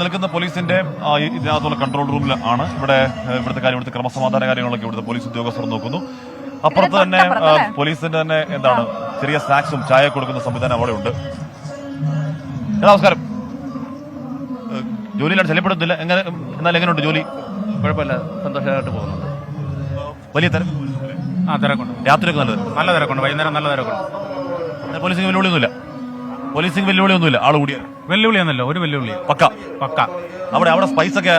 നിൽക്കുന്ന പോലീസിന്റെ ഇതിനകത്തുള്ള കൺട്രോൾ റൂമിൽ ആണ് ഇവിടുത്തെ ക്രമസമാധാന കാര്യങ്ങളൊക്കെ ഇവിടുത്തെ പോലീസ് ഉദ്യോഗസ്ഥർ നോക്കുന്നു. അപ്പുറത്ത് തന്നെ പോലീസിന്റെ തന്നെ എന്താണ് ചെറിയ സ്നാക്സും ചായ കൊടുക്കുന്ന സംവിധാനം അവിടെ ഉണ്ട്. നമസ്കാരം. ജോലിയിലാണ് ശല്യപ്പെടുന്നില്ല. എന്നാൽ എങ്ങനെയുണ്ട് ജോലി? കുഴപ്പമില്ല, സന്തോഷമായിട്ട് പോകുന്നുണ്ട്. വലിയ തിരക്കുണ്ട്. രാത്രിയൊക്കെ നല്ല തിരക്കുണ്ട്. വൈകുന്നേരം നല്ല തിരക്കുണ്ട്. പോലീസിംഗ് വെല്ലുവിളിയൊന്നുമില്ല. ആൾ കൂടിയ വെല്ലുവിളിയൊന്നുമില്ല. ഒരു വെല്ലുവിളി പക്ക. അവിടെ സ്പൈസ് ഒക്കെ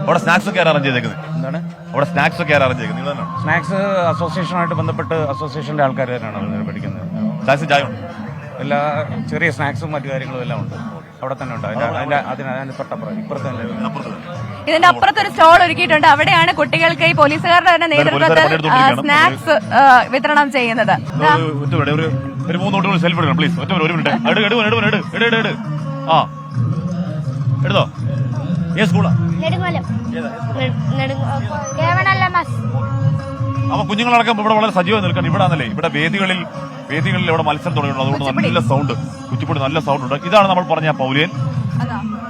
അവിടെ സ്നാക്സ് ഒക്കെ അറേഞ്ച് ചെയ്തേക്കുന്നത് എന്താണ്? അവിടെ സ്നാക്സ് ഒക്കെ അറേഞ്ച് ചെയ്തേക്കുന്നത് സ്നാക്സ് അസോസിയേഷനുമായിട്ട് ബന്ധപ്പെട്ട് അസോസിയേഷന്റെ ആൾക്കാർ തന്നെയാണ് പഠിക്കുന്നത്. സ്നാക്സ് ചായ എല്ലാ ചെറിയ സ്നാക്സും മറ്റു കാര്യങ്ങളും എല്ലാം ഉണ്ട്. അവിടെ തന്നെ ഉണ്ട്. അതിന് തൊട്ടപ്പുറം ഇപ്പുറത്ത് തന്നെ ഇതിന്റെ അപ്പുറത്തൊരു സ്റ്റോൾ ഒരുക്കിയിട്ടുണ്ട്. അവിടെയാണ് കുട്ടികൾക്ക് ഈ പോലീസുകാരുടെ തന്നെ നേതൃത്വത്തിൽ സ്നാക്സ് വിതരണം ചെയ്യുന്നത്. ഒരു 3 മിനിറ്റ് സെൽഫി എടുക്കണം പ്ലീസ്. ഒരു മിനിറ്റ് എടുത്തോ. ഏത് സ്കൂളാ? അപ്പൊ കുഞ്ഞുങ്ങളടക്കം ഇവിടെ വളരെ സജീവമായി നിൽക്കണം. ഇവിടെ ആണല്ലേ ഇവിടെ വേദികളിൽ ഇവിടെ മത്സരം തുടങ്ങിയിട്ടുണ്ട്. അതുകൊണ്ട് നല്ല സൗണ്ട്, കുച്ചിപ്പുടി നല്ല സൗണ്ട് ഉണ്ട്. ഇതാണ് നമ്മൾ പറഞ്ഞ പൗലിയൻ.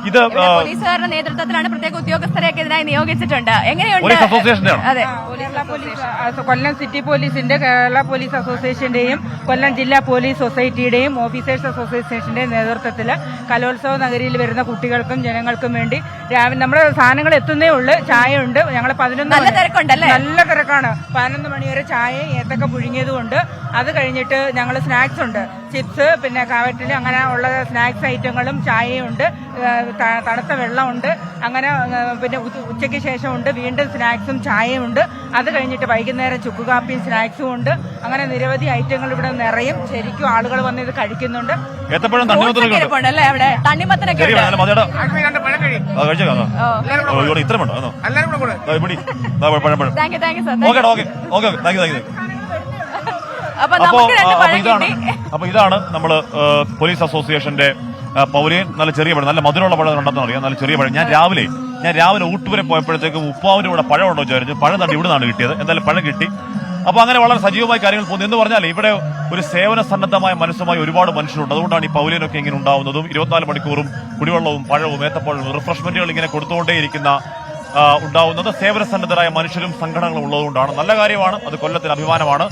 ഇത് പോലീസുകാരുടെ നേതൃത്വത്തിലാണ്. പ്രത്യേക ഉദ്യോഗസ്ഥരെയൊക്കെ ഇതിനായി നിയോഗിച്ചിട്ടുണ്ട്. എങ്ങനെയുണ്ട്? പോലീസ് അസോസിയേഷന്റെ അതെ, കൊല്ലം സിറ്റി പോലീസിന്റെ, കേരള പോലീസ് അസോസിയേഷന്റെയും കൊല്ലം ജില്ലാ പോലീസ് സൊസൈറ്റിയുടെയും ഓഫീസേഴ്സ് അസോസിയേഷന്റെയും നേതൃത്വത്തിൽ കലോത്സവ നഗരിയിൽ വരുന്ന കുട്ടികൾക്കും ജനങ്ങൾക്കും വേണ്ടി രാവിലെ നമ്മുടെ സാധനങ്ങൾ എത്തുന്നേ ഉള്ളു. ചായ ഉണ്ട്. ഞങ്ങൾ 11 നല്ല തിരക്കുണ്ടല്ലേ? നല്ല തിരക്കാണ്. 11 മണി വരെ ചായ ഏത്തക്ക പുഴുങ്ങിയതുകൊണ്ട്. അത് കഴിഞ്ഞിട്ട് ഞങ്ങൾ സ്നാക്സ് ഉണ്ട്, ചിപ്സ്, പിന്നെ കാവറ്റിൽ അങ്ങനെ ഉള്ള സ്നാക്സ് ഐറ്റങ്ങളും ചായയും ഉണ്ട്. തണുത്ത വെള്ളമുണ്ട്. അങ്ങനെ പിന്നെ ഉച്ചയ്ക്ക് ശേഷമുണ്ട് വീണ്ടും സ്നാക്സും ചായയും ഉണ്ട്. അത് കഴിഞ്ഞിട്ട് വൈകുന്നേരം ചുക്ക് കാപ്പിയും സ്നാക്സും ഉണ്ട്. അങ്ങനെ നിരവധി ഐറ്റങ്ങൾ ഇവിടെ നിറയും. ശരിക്കും ആളുകൾ വന്ന് ഇത് കഴിക്കുന്നുണ്ട്. അപ്പൊ ഇതാണ് നമ്മള് പോലീസ് അസോസിയേഷന്റെ പൗലിയൻ. നല്ല ചെറിയ പഴം, നല്ല മധുരമുള്ള പഴം ഉണ്ടെന്ന് അറിയാം. നല്ല ചെറിയ പഴം. ഞാൻ രാവിലെ ഊട്ടുവരെ പോയപ്പോഴത്തേക്കും ഉപ്പാവിന്റെ കൂടെ പഴം ഉണ്ടോ ചോദിച്ചു. പഴം തന്നെ ഇവിടെ നിന്നാണ് കിട്ടിയത്. എന്തായാലും പഴം കിട്ടി. അപ്പൊ അങ്ങനെ വളരെ സജീവമായി കാര്യങ്ങൾ പോകുന്നു. എന്ന് പറഞ്ഞാൽ ഇവിടെ ഒരു സേവന സന്നദ്ധമായ മനസ്സുമായി ഒരുപാട് മനുഷ്യരുണ്ട്. അതുകൊണ്ടാണ് ഈ പൗലിയനൊക്കെ ഇങ്ങനെ ഉണ്ടാവുന്നതും 24 മണിക്കൂറും കുടിവെള്ളവും പഴവും ഏത്തപ്പഴവും റിഫ്രഷ്മെന്റുകൾ ഇങ്ങനെ കൊടുത്തുകൊണ്ടേയിരിക്കുന്ന ഉണ്ടാവുന്നത്. സേവന സന്നദ്ധരായ മനുഷ്യരും സംഘടനകളും ഉള്ളതുകൊണ്ടാണ്. നല്ല കാര്യമാണ്. അത് കൊല്ലത്തിന് അഭിമാനമാണ്.